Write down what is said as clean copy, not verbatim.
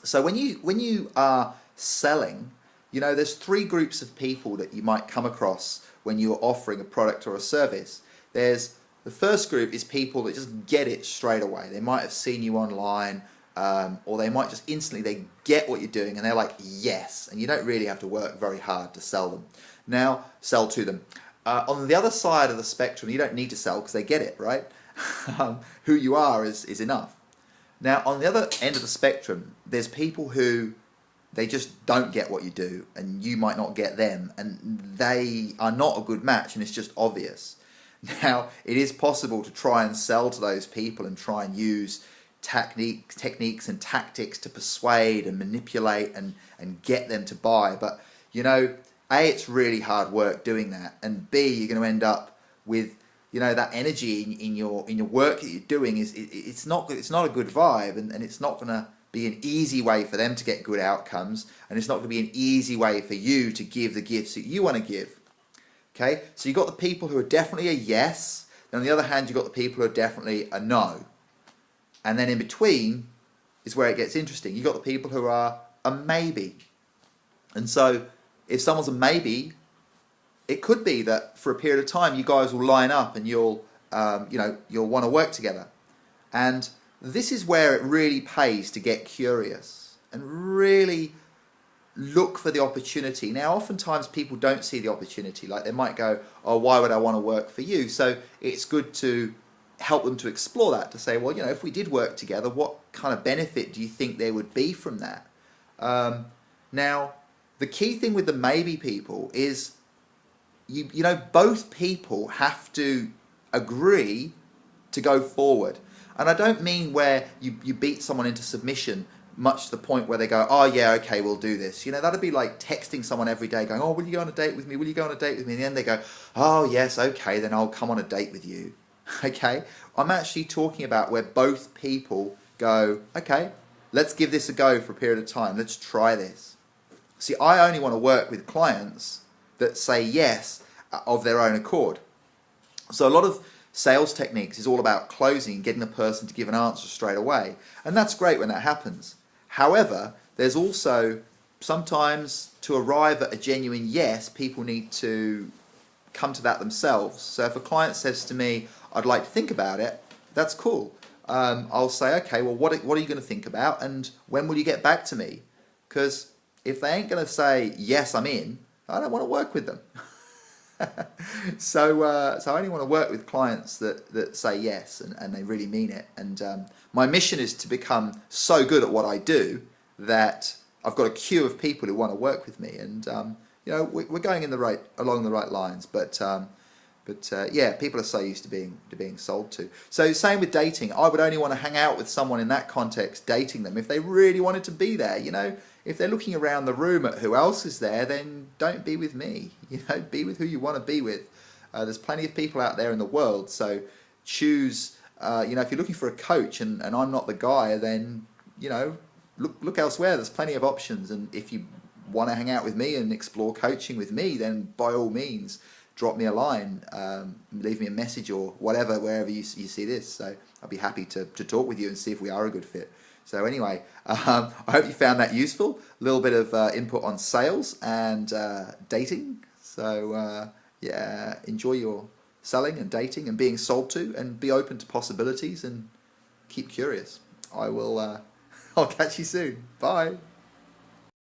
So when you are selling, you know, there's three groups of people that you might come across when you're offering a product or a service. There's the first group is people that just get it straight away. They might have seen you online, or they might just instantly they get what you're doing and they're like yes, and you don't really have to work very hard to sell to them. On the other side of the spectrum, you don't need to sell because they get it, right? Who you are is enough. Now, on the other end of the spectrum, there's people who they just don't get what you do, and you might not get them, and they are not a good match, and it's just obvious. Now, it is possible to try and sell to those people and try and use techniques and tactics to persuade and manipulate and get them to buy. But, you know, A, it's really hard work doing that, and B, you're going to end up with, you know, that energy in your work that you're doing it's not a good vibe, and it's not going to be an easy way for them to get good outcomes, and it's not going to be an easy way for you to give the gifts that you want to give. Okay, so you've got the people who are definitely a yes, and on the other hand, you've got the people who are definitely a no. And then in between is where it gets interesting. You've got the people who are a maybe. And so if someone's a maybe, it could be that for a period of time you guys will line up and you'll want to work together. And this is where it really pays to get curious and really look for the opportunity. Now, oftentimes people don't see the opportunity. Like they might go, oh, why would I want to work for you? So it's good to help them to explore that, to say, well, you know, if we did work together, what kind of benefit do you think there would be from that? Now, the key thing with the maybe people is, you know, both people have to agree to go forward. And I don't mean where you beat someone into submission, much to the point where they go, oh yeah, okay, we'll do this. You know, that'd be like texting someone every day going, oh, will you go on a date with me? Will you go on a date with me? And then they go, oh yes, okay, then I'll come on a date with you. Okay, I'm actually talking about where both people go, okay, let's give this a go for a period of time. Let's try this. See, I only want to work with clients that say yes of their own accord. So a lot of sales techniques is all about closing and getting the person to give an answer straight away. And that's great when that happens. However, there's also sometimes to arrive at a genuine yes, people need to come to that themselves. So if a client says to me, I'd like to think about it, that's cool. I'll say, okay, well, what are you going to think about, and when will you get back to me? Because if they ain't going to say, yes, I'm in, I don't want to work with them. So I only want to work with clients that say yes and they really mean it. And my mission is to become so good at what I do that I've got a queue of people who want to work with me. And you know, we're going along the right lines. But yeah, people are so used to being sold to. So same with dating. I would only want to hang out with someone in that context, dating them, if they really wanted to be there. You know, if they're looking around the room at who else is there, then don't be with me. You know, be with who you want to be with. There's plenty of people out there in the world, so choose. You know, if you're looking for a coach and I'm not the guy, then, you know, look elsewhere. There's plenty of options, and if you want to hang out with me and explore coaching with me, then by all means, drop me a line, leave me a message or whatever, wherever you see this. So I'll be happy to talk with you and see if we are a good fit. So anyway, I hope you found that useful. A little bit of input on sales and dating. So yeah, enjoy your selling and dating and being sold to, and be open to possibilities and keep curious. I'll catch you soon. Bye.